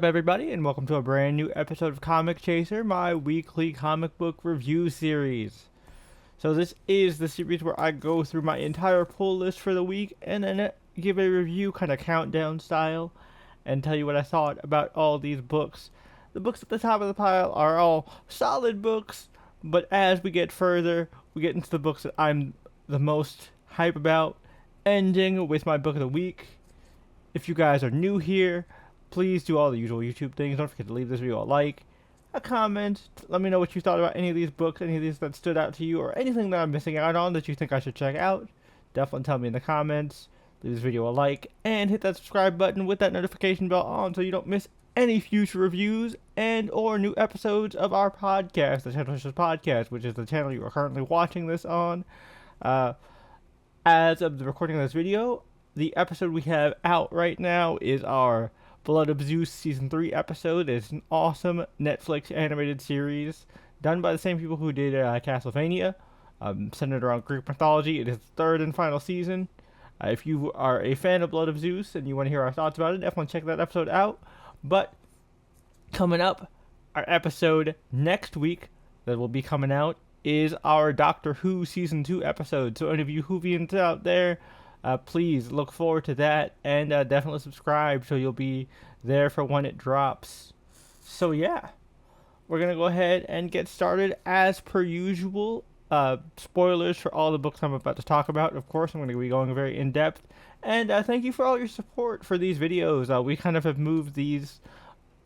everybody, and welcome to a brand new episode of Comic Chaser, my weekly comic book review series. So this is the series where I go through my entire pull list for the week and then give a review kind of countdown style and tell you what I thought about all these books. The books at the top of the pile are all solid books, but as we get further, we get into the books that I'm the most hype about, ending with my book of the week. If you guys are new here, please do all the usual YouTube things. Don't forget to leave this video a like, a comment. Let me know what you thought about any of these books, any of these that stood out to you, or anything that I'm missing out on that you think I should check out. Definitely tell me in the comments. Leave this video a like, and hit that subscribe button with that notification bell on so you don't miss any future reviews and or new episodes of our podcast, the Channel Podcast, which is the channel you are currently watching this on. As of the recording of this video, the episode we have out right now is our Blood of Zeus Season 3 episode. It's an awesome Netflix animated series done by the same people who did Castlevania, centered around Greek mythology. It is the third and final season. If you are a fan of Blood of Zeus and you want to hear our thoughts about it, definitely check that episode out. But coming up, our episode next week that will be coming out is our Doctor Who Season 2 episode. So any of you Whovians out there, please look forward to that and definitely subscribe so you'll be there for when it drops. So yeah, we're going to go ahead and get started as per usual. Spoilers for all the books I'm about to talk about. Of course, I'm going to be going very in-depth. And thank you for all your support for these videos. We kind of have moved these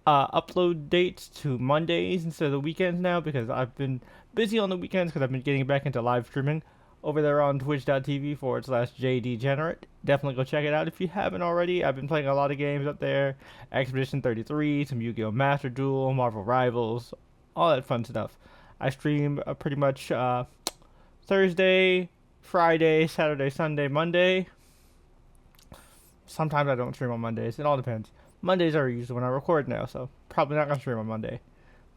upload dates to Mondays instead of the weekends now because I've been busy on the weekends because I've been getting back into live streaming over there on twitch.tv/JDegenerate. Definitely go check it out if you haven't already. I've been playing a lot of games up there. Expedition 33, some Yu-Gi-Oh! Master Duel, Marvel Rivals, all that fun stuff. I stream pretty much Thursday, Friday, Saturday, Sunday, Monday. Sometimes I don't stream on Mondays. It all depends. Mondays are usually when I record now, so probably not going to stream on Monday.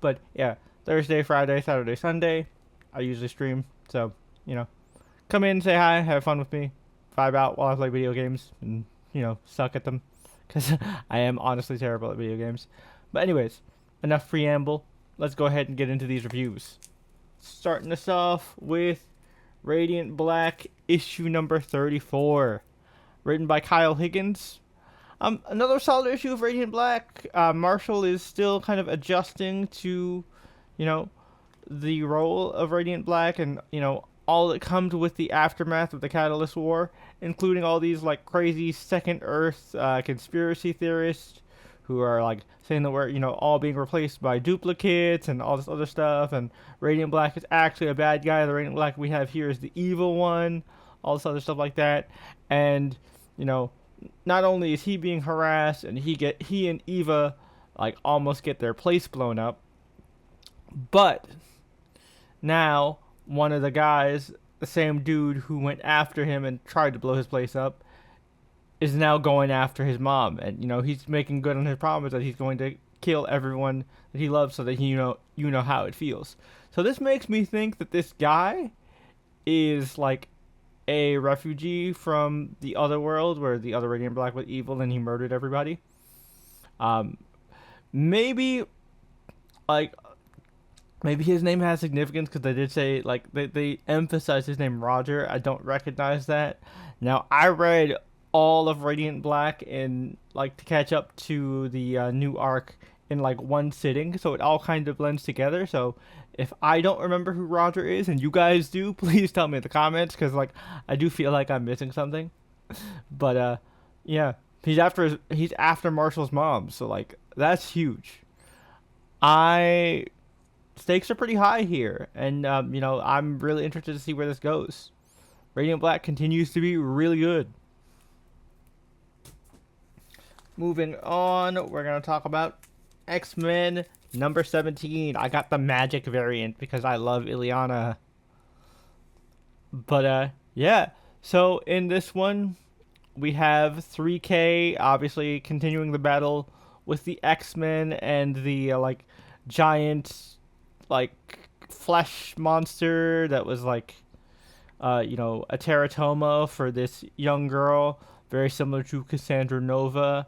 But yeah, Thursday, Friday, Saturday, Sunday, I usually stream. So, you know, come in, say hi, have fun with me, vibe out while I play video games, and, suck at them. Because I am honestly terrible at video games. But anyways, enough preamble. Let's go ahead and get into these reviews. Starting us off with Radiant Black, issue number 34. Written by Kyle Higgins. Another solid issue of Radiant Black. Marshall is still kind of adjusting to, the role of Radiant Black and, all that comes with the aftermath of the Catalyst War, including all these, crazy Second Earth conspiracy theorists who are, saying that we're, all being replaced by duplicates and all this other stuff, and Radiant Black is actually a bad guy. The Radiant Black we have here is the evil one, all this other stuff like that, and, not only is he being harassed and he and Eva almost get their place blown up, but now one of the guys, the same dude who went after him and tried to blow his place up, is now going after his mom, and he's making good on his promise that he's going to kill everyone that he loves so that you know how it feels. So this makes me think that this guy is a refugee from the other world where the other Radiant Black was evil and he murdered everybody. Maybe his name has significance because they did say they emphasized his name Roger. I don't recognize that. Now I read all of Radiant Black in to catch up to the new arc in one sitting, so it all kind of blends together. So if I don't remember who Roger is and you guys do, please tell me in the comments because I do feel like I'm missing something. But yeah, he's after Marshall's mom, so that's huge. Stakes are pretty high here, and I'm really interested to see where this goes. Radiant Black continues to be really good. Moving on, we're going to talk about X-Men number 17. I got the magic variant because I love Ileana. But, yeah. So, in this one, we have 3K, obviously, continuing the battle with the X-Men and the, giant, flesh monster that was, a teratoma for this young girl, very similar to Cassandra Nova.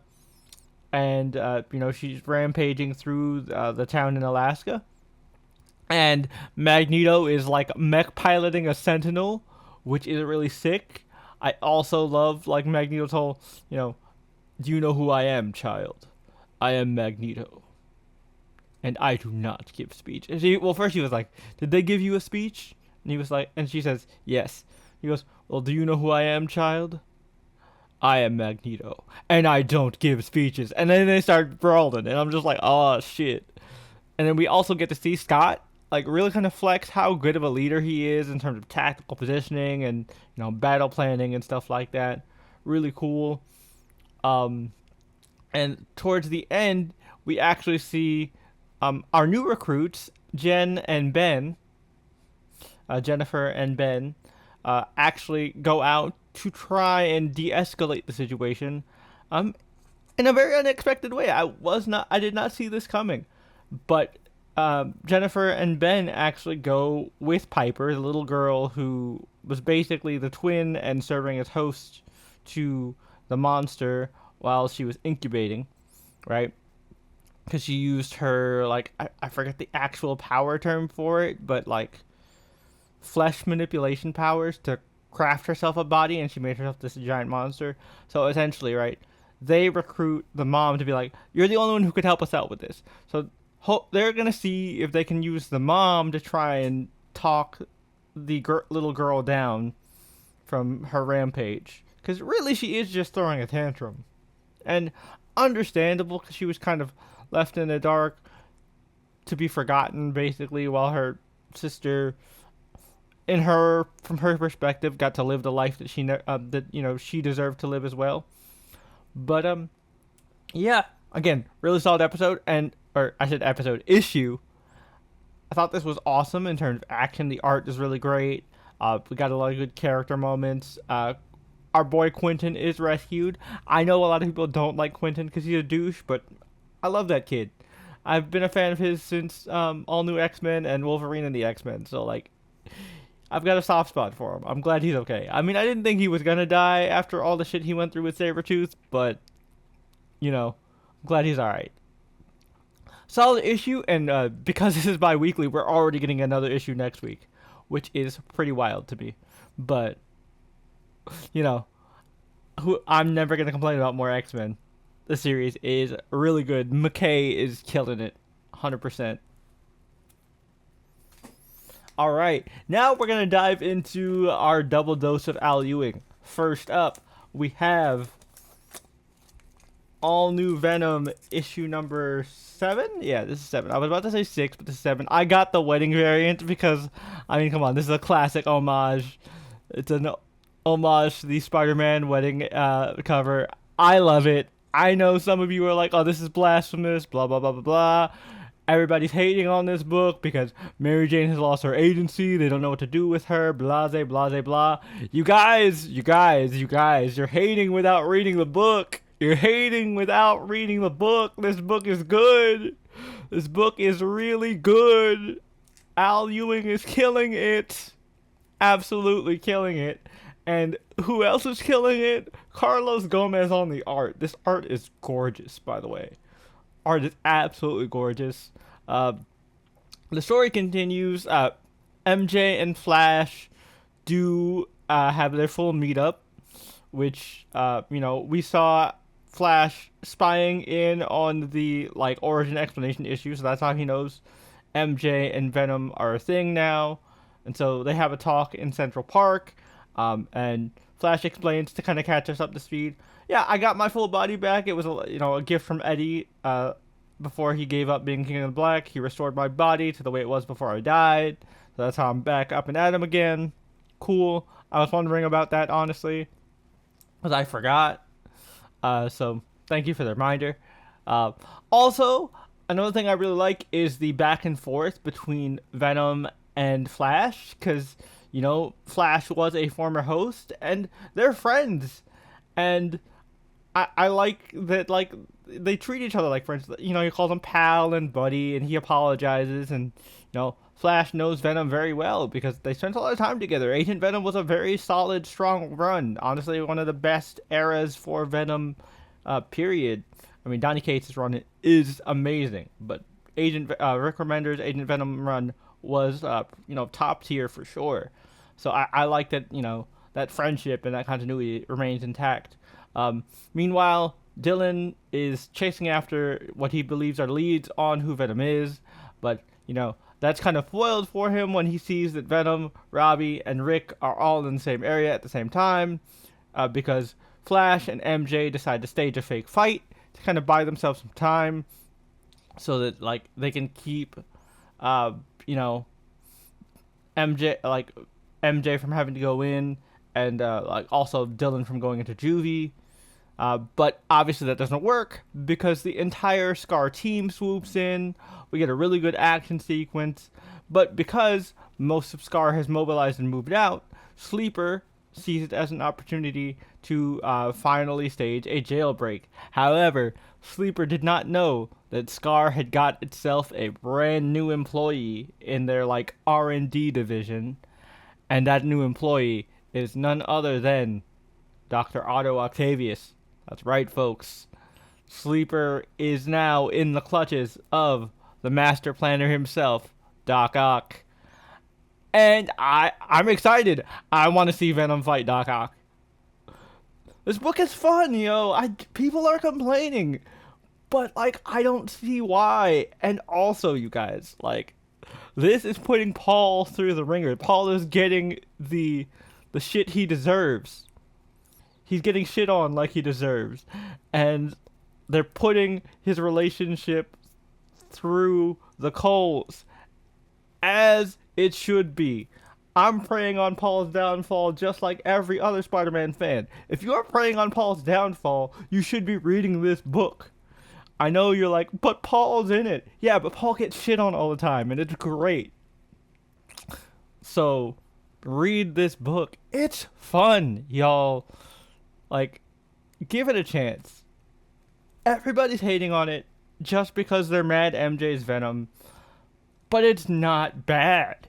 and she's rampaging through the town in Alaska, and Magneto is like mech piloting a Sentinel, which is really sick. I also love like Magneto's whole, do you know who I am, child? I am Magneto, and I do not give speech. And first she was like, did they give you a speech? And he was like, and she says, yes. He goes, well, do you know who I am, child? I am Magneto, and I don't give speeches. And then they start brawling, and I'm just like, oh shit. And then we also get to see Scott like really kind of flex how good of a leader he is in terms of tactical positioning and battle planning and stuff like that. Really cool. Um, and towards the end, we actually see our new recruits, Jennifer and Ben, actually go out to try and de-escalate the situation, in a very unexpected way. I did not see this coming, but Jennifer and Ben actually go with Piper, the little girl who was basically the twin and serving as host to the monster while she was incubating, right? Because she used her, like, I forget the actual power term for it, but like flesh manipulation powers to craft herself a body, and she made herself this giant monster. So essentially, right, they recruit the mom to be like, you're the only one who could help us out with this. So they're gonna see if they can use the mom to try and talk the little girl down from her rampage, because really she is just throwing a tantrum, and understandable because she was kind of left in the dark to be forgotten basically, while her sister, from her perspective, got to live the life that she deserved to live as well. But yeah, again, really solid episode, or I said episode, issue. I thought this was awesome in terms of action. The art is really great. We got a lot of good character moments. Our boy Quentin is rescued. I know a lot of people don't like Quentin because he's a douche, but I love that kid. I've been a fan of his since All New X-Men and Wolverine and the X-Men. So like, I've got a soft spot for him. I'm glad he's okay. I mean, I didn't think he was gonna die after all the shit he went through with Sabretooth, but I'm glad he's alright. Solid issue, and because this is bi-weekly, we're already getting another issue next week, which is pretty wild to me. But I'm never gonna complain about more X-Men. The series is really good. McKay is killing it, 100%. All right, now we're gonna dive into our double dose of Al Ewing. First up, we have all new Venom issue number 7. Yeah, this is 7. I was about to say 6, but this is 7. I got the wedding variant because, I mean, come on, this is a classic homage. It's an homage to the Spider-Man wedding cover. I love it. I know some of you are like, oh, this is blasphemous, blah, blah, blah, blah, blah. Everybody's hating on this book because Mary Jane has lost her agency. They don't know what to do with her, blase, blase, blah. You guys, you're hating without reading the book. You're hating without reading the book. This book is good. This book is really good. Al Ewing is killing it. Absolutely killing it. And who else is killing it? Carlos Gomez on the art. This art is gorgeous, by the way. Art is absolutely gorgeous. The story continues. MJ and Flash do have their full meetup, which we saw Flash spying in on the like origin explanation issue, so that's how he knows MJ and Venom are a thing now. And so they have a talk in Central Park, and Flash explains to kind of catch us up to speed. Yeah, I got my full body back. It was a gift from Eddie. Before he gave up being King of the Black, he restored my body to the way it was before I died. So that's how I'm back up and at him again. Cool. I was wondering about that, honestly, because I forgot. So thank you for the reminder. Also, another thing I really like is the back and forth between Venom and Flash, because Flash was a former host and they're friends, and I like that, like, they treat each other like friends. He calls him pal and buddy, and he apologizes, and Flash knows Venom very well because they spent a lot of time together. Agent Venom was a very solid, strong run. Honestly, one of the best eras for Venom, period. I mean, Donny Cates' run is amazing, but Rick Remender's Agent Venom run was top tier for sure. So I like that that friendship and that continuity remains intact. Meanwhile, Dylan is chasing after what he believes are leads on who Venom is, but that's kind of foiled for him when he sees that Venom, Robbie, and Rick are all in the same area at the same time, because Flash and MJ decide to stage a fake fight to kind of buy themselves some time, so that they can keep, MJ from having to go in, and also Dylan from going into juvie. But obviously that doesn't work because the entire Scar team swoops in. We get a really good action sequence, but because most of Scar has mobilized and moved out, Sleeper sees it as an opportunity to finally stage a jailbreak. However, Sleeper did not know that Scar had got itself a brand new employee in their R&D division, and that new employee is none other than Dr. Otto Octavius. That's right, folks. Sleeper is now in the clutches of the master planner himself, Doc Ock. And I'm excited. I want to see Venom fight Doc Ock. This book is fun, people are complaining, but I don't see why. And also, you guys, this is putting Paul through the ringer. Paul is getting the shit he deserves. He's getting shit on like he deserves. And they're putting his relationship through the coals, as it should be. I'm preying on Paul's downfall just like every other Spider-Man fan. If you're preying on Paul's downfall, you should be reading this book. I know you're like, but Paul's in it. Yeah, but Paul gets shit on all the time, and it's great. So, read this book. It's fun, y'all. Give it a chance. Everybody's hating on it just because they're mad MJ's Venom, but it's not bad.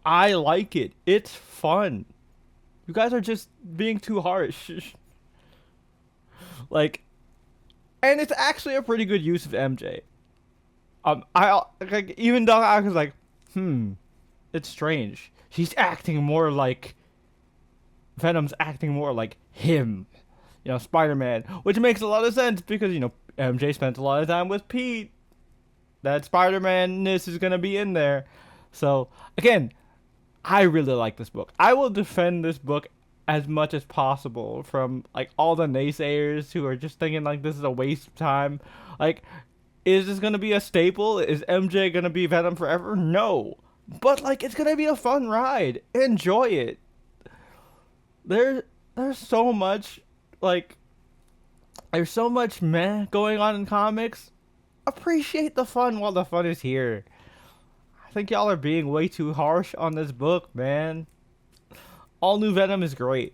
I like it. It's fun. You guys are just being too harsh. And it's actually a pretty good use of MJ. Even Doc Ock was like, it's strange. She's acting more like Venom's acting more like him, Spider-Man, which makes a lot of sense because MJ spent a lot of time with Pete. That Spider-Man-ness is gonna be in there. So again, I really like this book. I will defend this book as much as possible from all the naysayers who are just thinking this is a waste of time. Is this gonna be a staple? Is MJ gonna be Venom forever? No, but it's gonna be a fun ride. Enjoy it. There's so much there's so much meh going on in comics. Appreciate the fun while the fun is here. I think y'all are being way too harsh on this book, man. All New Venom is great.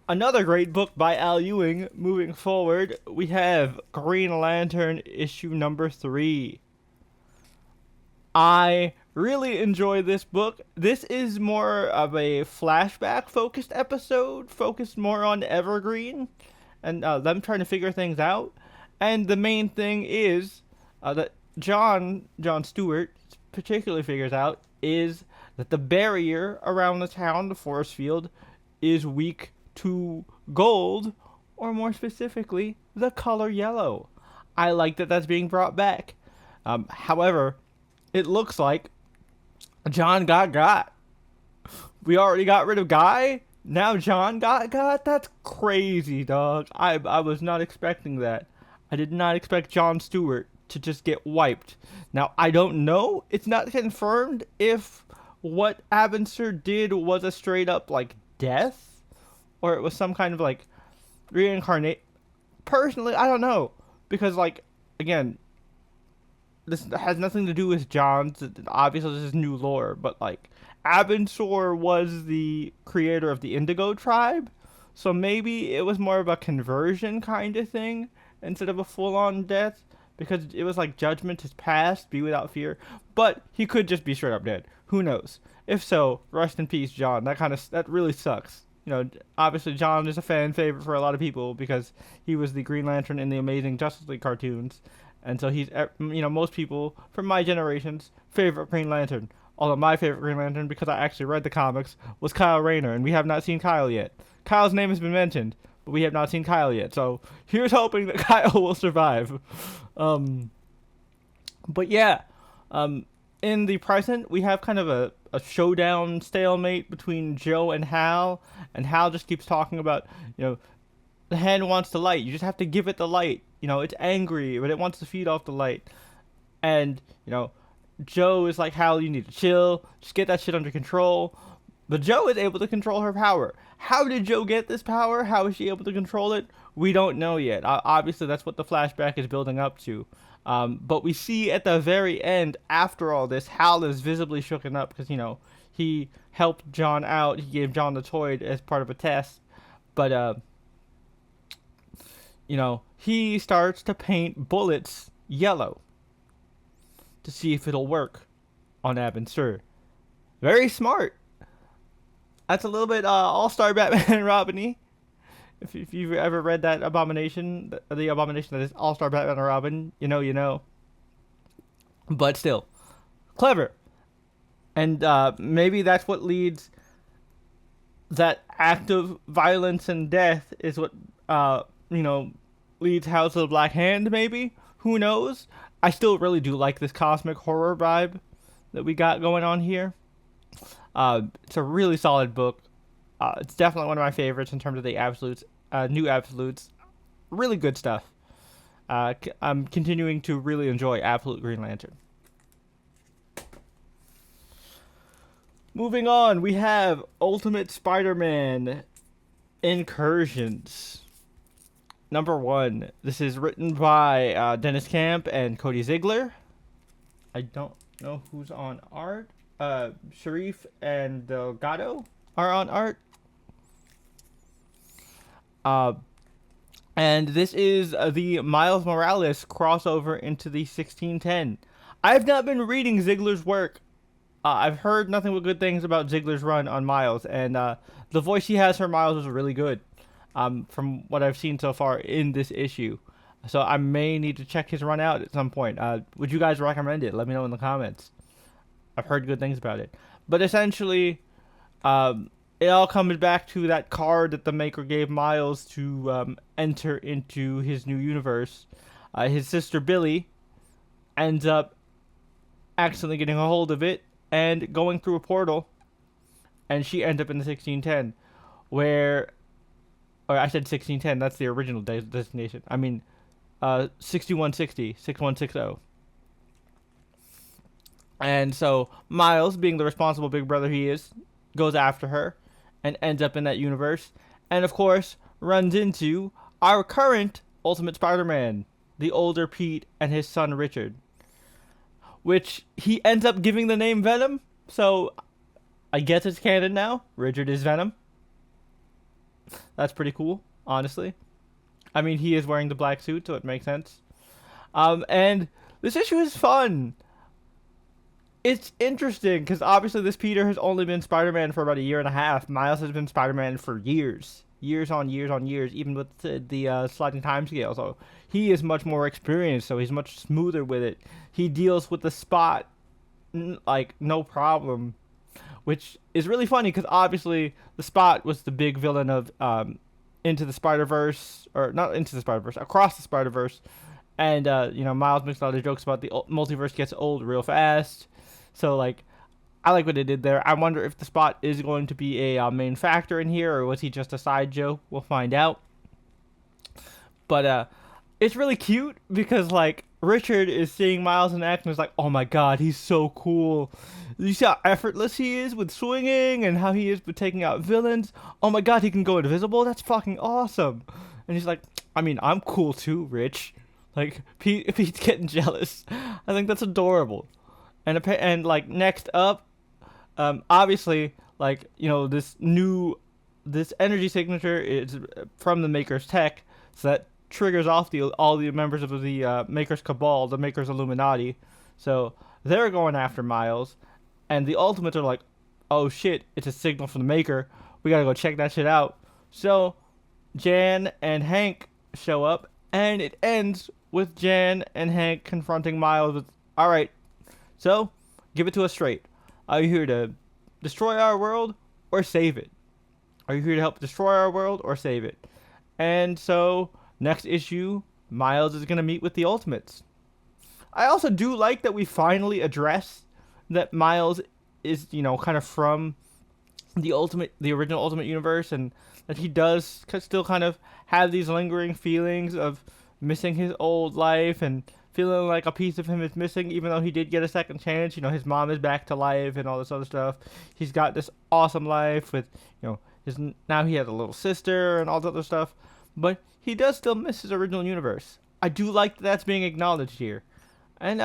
Another great book by Al Ewing. Moving forward, we have Green Lantern issue number 3. I really enjoy this book. This is more of a flashback focused episode, focused more on Evergreen and them trying to figure things out. And the main thing is that John Stewart particularly figures out is that the barrier around the town, the force field, is weak to gold, or more specifically, the color yellow. I like that that's being brought back. However, it looks like John got. We already got rid of Guy. Now John got. That's crazy, dog. I was not expecting that. I did not expect John Stewart to just get wiped. Now, I don't know. It's not confirmed if what Abinster did was a straight up death, or it was some kind of reincarnate. Personally, I don't know, because again, this has nothing to do with John's. Obviously, this is new lore, but Abensor was the creator of the Indigo tribe, so maybe it was more of a conversion kind of thing instead of a full-on death, because it was judgment has passed, be without fear. But he could just be straight up dead. Who knows? If so, rest in peace, John. That really sucks. obviously John is a fan favorite for a lot of people because he was the Green Lantern in the Amazing Justice League cartoons, and so he's most people from my generation's favorite Green Lantern. Although my favorite Green Lantern, because I actually read the comics, was Kyle Rayner, and we have not seen Kyle yet. Kyle's name has been mentioned, but we have not seen Kyle yet. So here's hoping that Kyle will survive. But yeah, in the present, we have kind of a showdown stalemate between Joe and Hal just keeps talking about, the hand wants the light. You just have to give it the light. It's angry, but it wants to feed off the light. And, Joe is like, Hal, you need to chill. Just get that shit under control. But Joe is able to control her power. How did Joe get this power? How is she able to control it? We don't know yet. Obviously, that's what the flashback is building up to. But we see at the very end, after all this, Hal is visibly shooken up because, he helped John out. He gave John the toy as part of a test. But, he starts to paint bullets yellow to see if it'll work on Abin Sur. Very smart. That's a little bit All-Star Batman and Robin-y. If you've ever read that abomination, the abomination that is All-Star Batman and Robin, you know. But still, clever. And maybe that's what leads, that act of violence and death is what, leads House of the Black Hand, maybe? Who knows? I still really do like this cosmic horror vibe that we got going on here. It's a really solid book. It's definitely one of my favorites in terms of the absolutes, new absolutes. Really good stuff. I'm continuing to really enjoy Absolute Green Lantern. Moving on, we have Ultimate Spider-Man Incursions. Number 1. This is written by Dennis Camp and Cody Ziegler. I don't know who's on art. Sharif and Delgado are on art. And this is the Miles Morales crossover into the 1610. I've not been reading Ziegler's work. I've heard nothing but good things about Ziegler's run on Miles, and the voice he has for Miles is really good. From what I've seen so far in this issue. So I may need to check his run out at some point. Would you guys recommend it? Let me know in the comments. I've heard good things about it. But essentially, it all comes back to that card that the Maker gave Miles to enter into his new universe. His sister Billy ends up accidentally getting a hold of it and going through a portal. And she ends up in the 1610. Where... Or I said 1610, that's the original designation. I mean, 6160, 6160. And so, Miles, being the responsible big brother he is, goes after her and ends up in that universe. And of course, runs into our current Ultimate Spider-Man, the older Pete and his son Richard. Which he ends up giving the name Venom, so I guess it's canon now. Richard is Venom. That's pretty cool, honestly. I mean, he is wearing the black suit, so it makes sense. And this issue is fun. It's interesting, because obviously this Peter has only been Spider-Man for about a year and a half. Miles has been Spider-Man for years. Years on years on years, even with the sliding time scale. So he is much more experienced, so he's much smoother with it. He deals with the Spot, like, no problem. Which is really funny because obviously the Spot was the big villain of Into the Spider-Verse, or not Into the Spider-Verse, Across the Spider-Verse. And, Miles makes a lot of jokes about the multiverse gets old real fast. So, like, I like what they did there. I wonder if the Spot is going to be a main factor in here, or was he just a side joke? We'll find out. But it's really cute because, like, Richard is seeing Miles in action and is like, oh my god, he's so cool. You see how effortless he is with swinging and how he is with taking out villains? Oh my god, he can go invisible? That's fucking awesome. And he's like, I mean, I'm cool too, Rich. Like, Pete's getting jealous. I think that's adorable. And like, next up, obviously, like, this energy signature is from the Maker's tech, so that triggers off all the members of the Maker's Cabal, the Maker's Illuminati. So they're going after Miles, and the Ultimates are like, oh shit, it's a signal from the Maker. We gotta go check that shit out. So Jan and Hank show up, and it ends with Jan and Hank confronting Miles with, "All right, so give it to us straight. Are you here to destroy our world or save it? Are you here to help destroy our world or save it?" And so next issue, Miles is gonna meet with the Ultimates. I also do like that we finally address that Miles is, kind of from the original Ultimate Universe, and that he does still kind of have these lingering feelings of missing his old life and feeling like a piece of him is missing, even though he did get a second chance. His mom is back to life and all this other stuff. He's got this awesome life with, now he has a little sister and all this other stuff, but he does still miss his original universe. I do like that that's being acknowledged here, and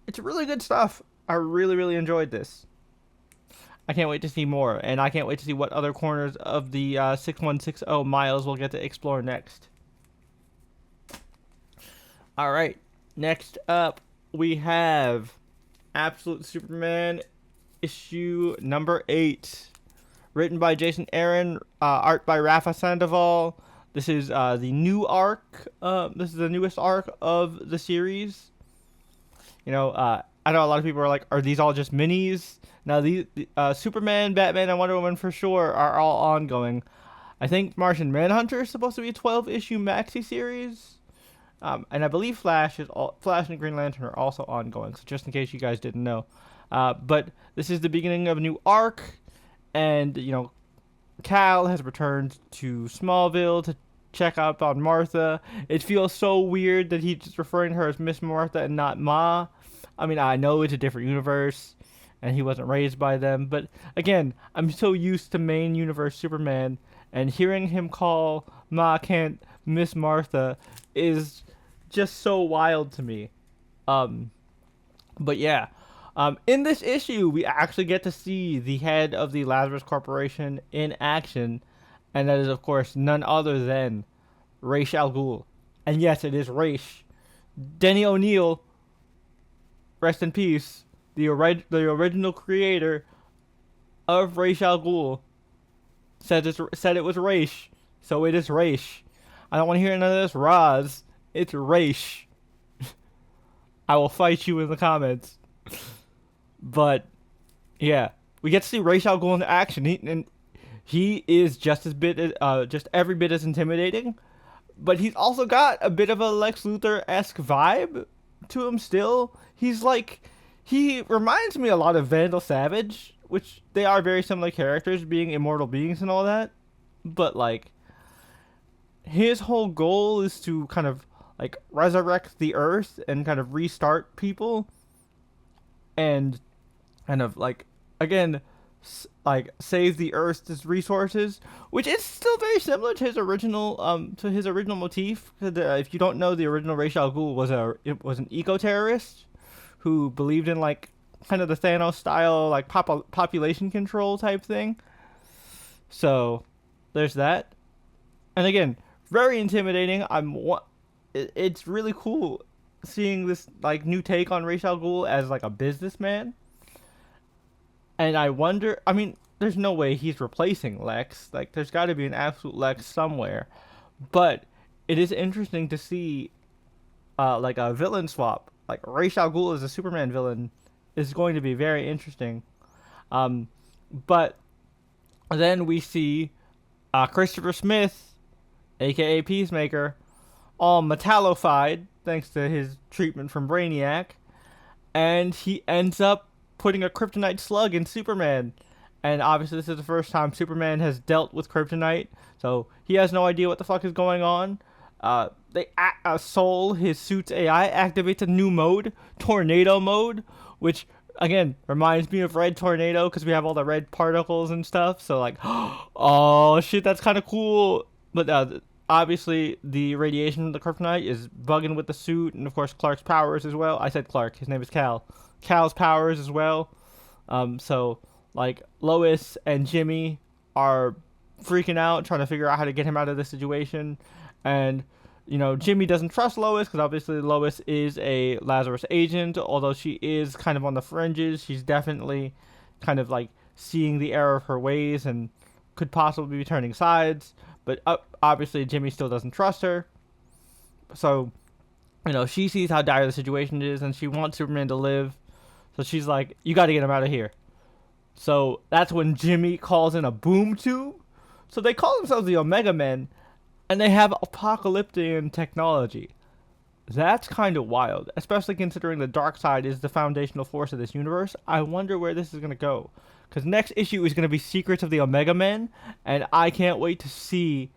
it's really good stuff. I really, really enjoyed this. I can't wait to see more, and I can't wait to see what other corners of the 6160 Miles we'll get to explore next. All right, next up we have Absolute Superman issue number 8, written by Jason Aaron, art by Rafa Sandoval. This is the new arc. This is the newest arc of the series. I know a lot of people are like, are these all just minis? Now, the Superman, Batman, and Wonder Woman for sure are all ongoing. I think Martian Manhunter is supposed to be a 12-issue maxi series. And I believe Flash and Green Lantern are also ongoing, so just in case you guys didn't know. But this is the beginning of a new arc, and, Cal has returned to Smallville to check up on Martha. It feels so weird that he's just referring to her as Miss Martha and not Ma. I mean, I know it's a different universe, and he wasn't raised by them, but again, I'm so used to main universe Superman, and hearing him call Ma Kent Miss Martha is just so wild to me. But yeah, in this issue, we actually get to see the head of the Lazarus Corporation in action, and that is, of course, none other than Ra's al Ghul. And yes, it is Ra's. Denny O'Neil, rest in peace, the original creator of Ra's al Ghul, said it was Ra's, so it is Ra's. I don't want to hear none of this Raz. It's Ra's. I will fight you in the comments. But yeah, we get to see Ra's al Ghul in action, and he is just every bit as intimidating. But he's also got a bit of a Lex Luthor-esque vibe to him still. He reminds me a lot of Vandal Savage, which they are very similar characters, being immortal beings and all that. But his whole goal is to kind of resurrect the Earth and kind of restart people, and kind of again save the Earth's resources, which is still very similar to his original motif. If you don't know, the original Ra's al Ghul was an eco-terrorist who believed in kind of the Thanos style population control type thing. So there's that, and again, very intimidating. It's really cool seeing this new take on Ra's al Ghul as a businessman. And I wonder, I mean, there's no way he's replacing Lex. There's got to be an absolute Lex somewhere. But it is interesting to see a villain swap. Ra's al Ghul as a Superman villain is going to be very interesting. But then we see Christopher Smith, aka Peacemaker, all metallified thanks to his treatment from Brainiac, and he ends up putting a kryptonite slug in Superman. And obviously this is the first time Superman has dealt with kryptonite, so he has no idea what the fuck is going on. Soul, his suit's AI, activates a new mode, Tornado Mode, which again reminds me of Red Tornado because we have all the red particles and stuff. So oh shit, that's kind of cool. But obviously the radiation of the kryptonite is bugging with the suit, and of course Clark's powers as well. I said Clark, his name is Cal. Cal's powers as well. So Lois and Jimmy are freaking out, trying to figure out how to get him out of this situation. And Jimmy doesn't trust Lois because obviously Lois is a Lazarus agent, although she is kind of on the fringes. She's definitely kind of seeing the error of her ways and could possibly be turning sides, but obviously Jimmy still doesn't trust her. So, she sees how dire the situation is, and she wants Superman to live. So she's like, "You got to get him out of here." So that's when Jimmy calls in a boom tube. So they call themselves the Omega Men, and they have apocalyptic technology. That's kind of wild, especially considering the dark side is the foundational force of this universe. I wonder where this is going to go. Because next issue is going to be Secrets of the Omega Men, and I can't wait to see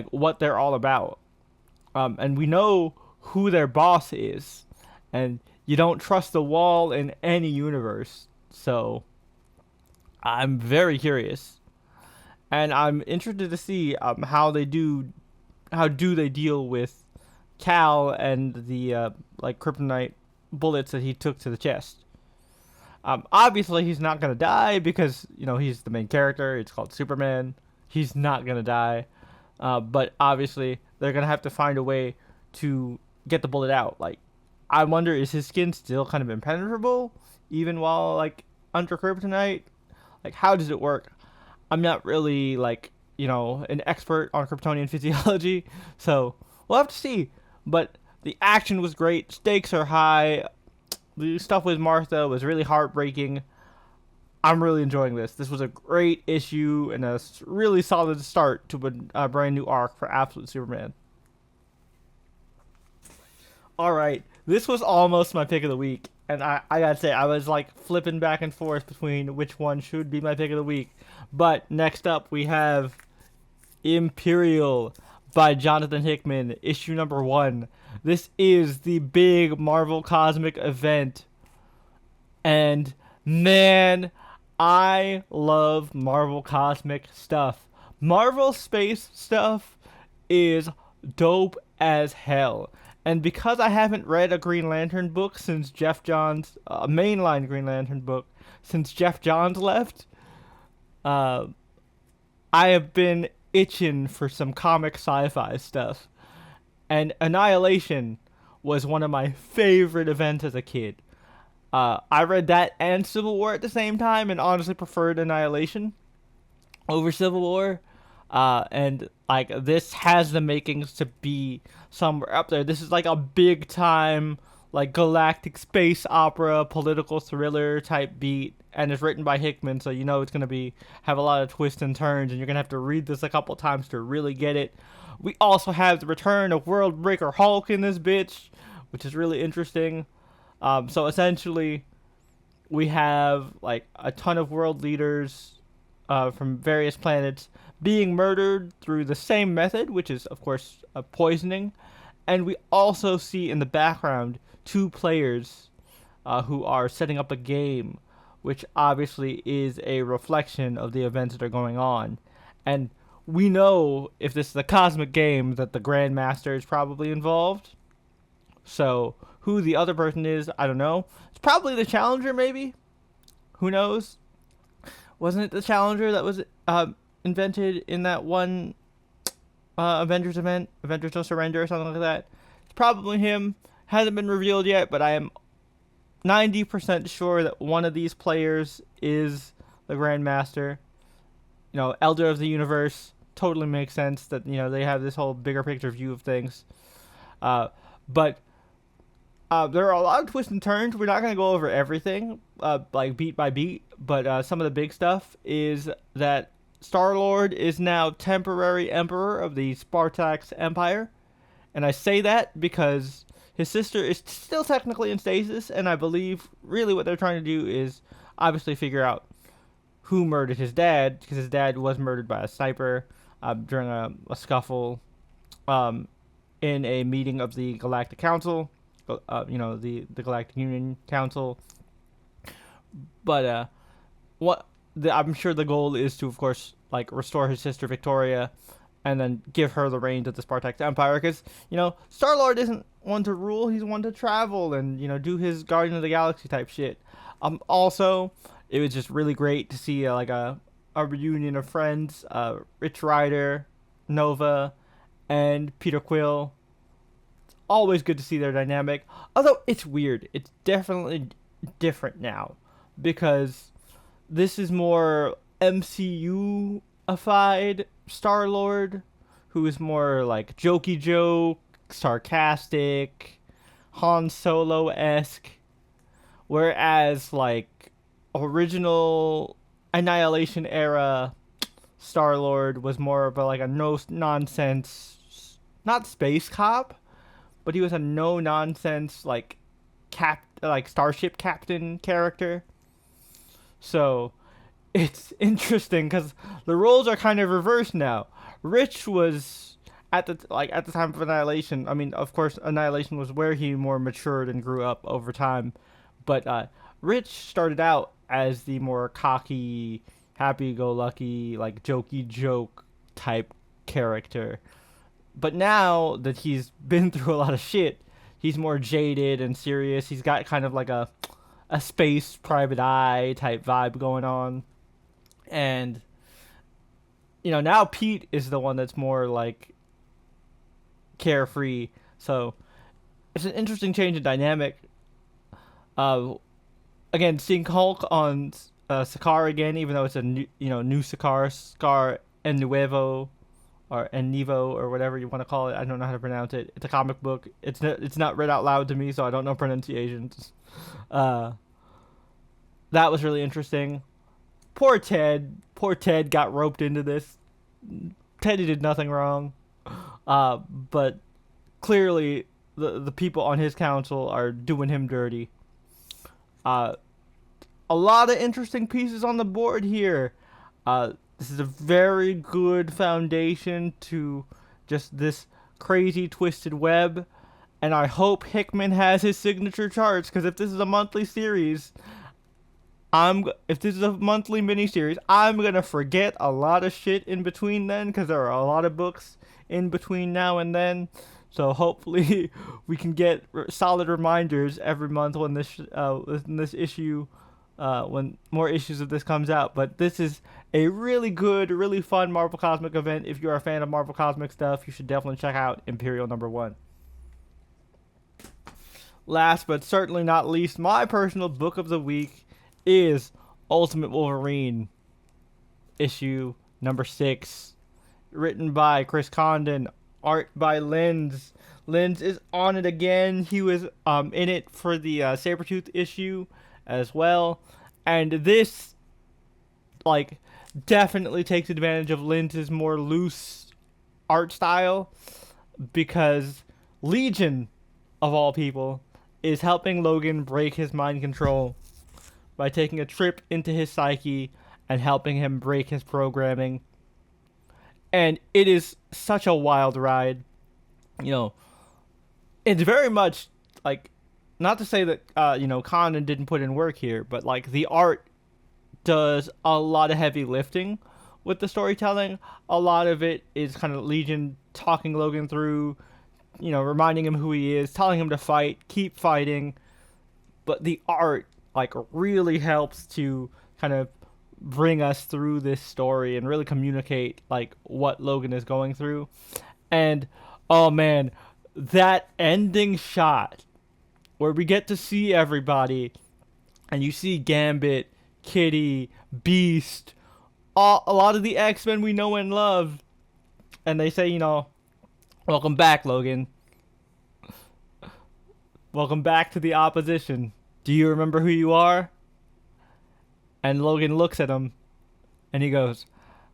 what they're all about. And we know who their boss is, and you don't trust the Wall in any universe. So I'm very curious, and I'm interested to see how they do they deal with Cal and the kryptonite bullets that he took to the chest. Obviously, he's not gonna die because he's the main character. It's called Superman. He's not gonna die, but obviously they're gonna have to find a way to get the bullet out. I wonder, is his skin still kind of impenetrable even while under kryptonite? How does it work? I'm not really an expert on Kryptonian physiology, so we'll have to see. But the action was great. Stakes are high. The stuff with Martha was really heartbreaking. I'm really enjoying this. This was a great issue and a really solid start to a brand new arc for Absolute Superman. Alright, this was almost my pick of the week. And I gotta say, I was flipping back and forth between which one should be my pick of the week. But next up, we have Imperial by Jonathan Hickman, issue number 1. This is the big Marvel Cosmic event. And man, I love Marvel Cosmic stuff. Marvel Space stuff is dope as hell. And because I haven't read a Green Lantern book since Jeff Johns, a mainline Green Lantern book, since Jeff Johns left, I have been itching for some comic sci-fi stuff. And Annihilation was one of my favorite events as a kid. I read that and Civil War at the same time, and honestly preferred Annihilation over Civil War. And this has the makings to be somewhere up there. This is a big time galactic space opera, political thriller type beat, and it's written by Hickman, so it's gonna have a lot of twists and turns, and you're gonna have to read this a couple times to really get it. We also have the return of World Breaker Hulk in this bitch, which is really interesting. So essentially, we have a ton of world leaders from various planets being murdered through the same method, which is, of course, poisoning. And we also see in the background 2 players who are setting up a game, which obviously is a reflection of the events that are going on. And we know, if this is a cosmic game, that the Grandmaster is probably involved. So who the other person is, I don't know. It's probably the Challenger, maybe? Who knows? Wasn't it the Challenger that was invented in that one Avengers event, Avengers No Surrender or something like that? It's probably him. Hasn't been revealed yet, but I am 90% sure that one of these players is the Grandmaster. Elder of the Universe. Totally makes sense that they have this whole bigger picture view of things. But there are a lot of twists and turns. We're not going to go over everything, beat by beat, but some of the big stuff is that Star-Lord is now temporary emperor of the Spartax Empire. And I say that because his sister is still technically in stasis, and I believe really what they're trying to do is obviously figure out who murdered his dad, because his dad was murdered by a sniper during a scuffle in a meeting of the Galactic Council, the Galactic Union Council. But I'm sure the goal is to, of course, restore his sister Victoria, and then give her the reins of the Spartax Empire. Because Star-Lord isn't one to rule; he's one to travel and do his Guardian of the Galaxy type shit. Also, it was just really great to see a reunion of friends, Rich Rider, Nova, and Peter Quill. It's always good to see their dynamic. Although it's weird, it's definitely different now because this is more MCU Star Lord, who is more like jokey joke, sarcastic, Han Solo esque, whereas like original Annihilation era Star Lord was more of a, like a no nonsense, not space cop, but he was a no nonsense like starship captain character. So it's interesting because the roles are kind of reversed now. Rich was at the time of Annihilation. I mean, of course, Annihilation was where he more matured and grew up over time, but Rich started out as the more cocky, happy-go-lucky, like jokey joke type character. But now that he's been through a lot of shit, he's more jaded and serious. He's got kind of like a space private eye type vibe going on. And now Pete is the one that's more like carefree. So it's an interesting change in dynamic. Uh, Again, seeing Hulk on Sakaar again, even though it's a new Sakaar, Scar and Nuevo, or Enivo, or whatever you want to call it. I don't know how to pronounce it. It's a comic book. It's not read out loud to me, so I don't know pronunciations. Uh, that was really interesting. Poor Ted. Poor Ted got roped into this. Teddy did nothing wrong. But clearly the people on his council are doing him dirty. A lot of interesting pieces on the board here. This is a very good foundation to just this crazy twisted web. And I hope Hickman has his signature charts, because if this is a monthly series, if this is a monthly miniseries, I'm gonna forget a lot of shit in between then, because there are a lot of books in between now and then. So hopefully we can get solid reminders every month when this issue, when more issues of this comes out. But this is a really good, really fun Marvel Cosmic event. If you're a fan of Marvel Cosmic stuff, you should definitely check out Imperial #1. Last but certainly not least, my personal book of the week is Ultimate Wolverine, issue #6, written by Chris Condon, art by Linz. Linz is on it again. He was in it for the Sabretooth issue as well. And this, like, definitely takes advantage of Linz's more loose art style, because Legion, of all people, is helping Logan break his mind control by taking a trip into his psyche and helping him break his programming. And it is such a wild ride. It's very much like, not to say that Condon didn't put in work here, but like the art does a lot of heavy lifting with the storytelling. A lot of it is kind of Legion talking Logan through, reminding him who he is, telling him to fight, keep fighting. But the art like really helps to kind of bring us through this story and really communicate like what Logan is going through. And oh man, that ending shot where we get to see everybody, and you see Gambit, Kitty, Beast, a lot of the X-Men we know and love, and they say, welcome back, Logan. Welcome back to the opposition. Do you remember who you are? And Logan looks at him, and he goes,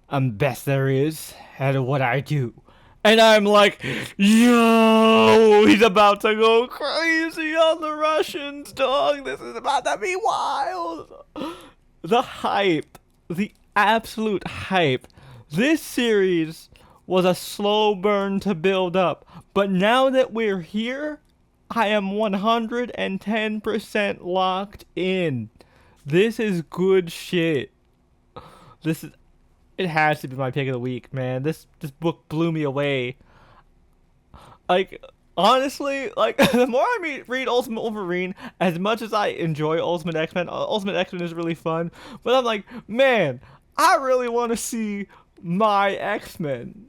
I'm best there is at what I do. And I'm like, yo, he's about to go crazy on the Russians, dog. This is about to be wild. The hype, the absolute hype. This series was a slow burn to build up. But now that we're here, I am 110% locked in. This is good shit. It has to be my pick of the week, man. This book blew me away. Like, honestly, like, the more I read Ultimate Wolverine, as much as I enjoy Ultimate X-Men is really fun, but I'm like, man, I really want to see my X-Men.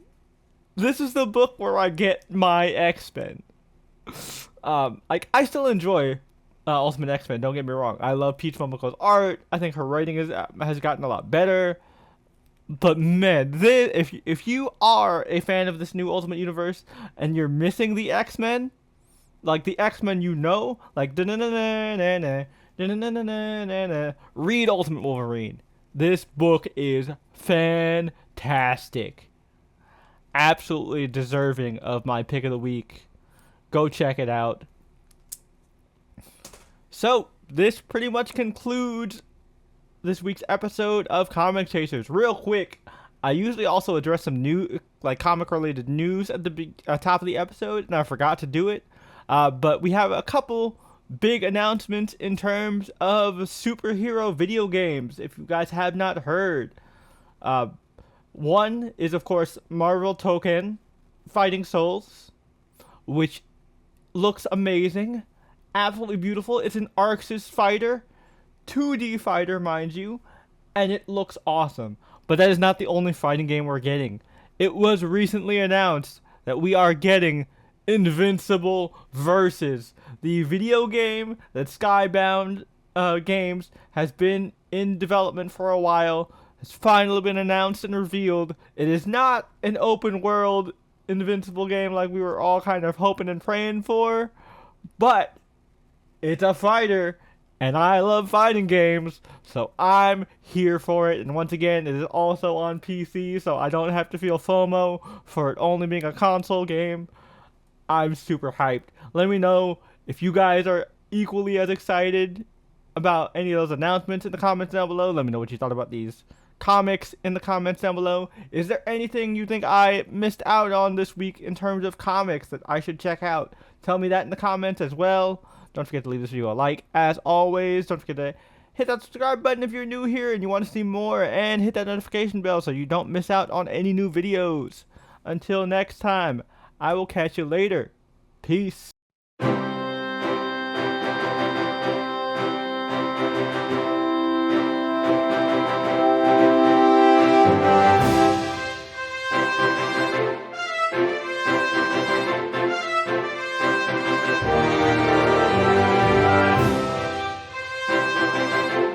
This is the book where I get my X-Men. Like, I still enjoy Ultimate X-Men, don't get me wrong. I love Peach Momoko's art. I think her writing has gotten a lot better. But man, if you are a fan of this new Ultimate Universe and you're missing the X-Men, like the X-Men like read Ultimate Wolverine. This book is fantastic. Absolutely deserving of my pick of the week. Go check it out. So, this pretty much concludes this week's episode of Comic Chasers. Real quick, I usually also address some new, like comic related news at the top of the episode, and I forgot to do it. But we have a couple big announcements in terms of superhero video games, if you guys have not heard. One is, of course, Marvel Token Fighting Souls, which looks amazing, absolutely beautiful. It's an Arxis fighter, 2D fighter, mind you, and it looks awesome. But that is not the only fighting game we're getting. It was recently announced that we are getting Invincible Versus, the video game that Skybound Games has been in development for a while, has finally been announced and revealed. It is not an open world Invincible game like we were all kind of hoping and praying for, but it's a fighter, and I love fighting games, so I'm here for it. And once again, it is also on PC, so I don't have to feel FOMO for it only being a console game. I'm super hyped. Let me know if you guys are equally as excited about any of those announcements in the comments down below. Let me know what you thought about these comics in the comments down below. Is there anything you think I missed out on this week in terms of comics that I should check out? Tell me that in the comments as well. Don't forget to leave this video a like. As always, don't forget to hit that subscribe button if you're new here and you want to see more, and hit that notification bell so you don't miss out on any new videos. Until next time, I will catch you later. Peace.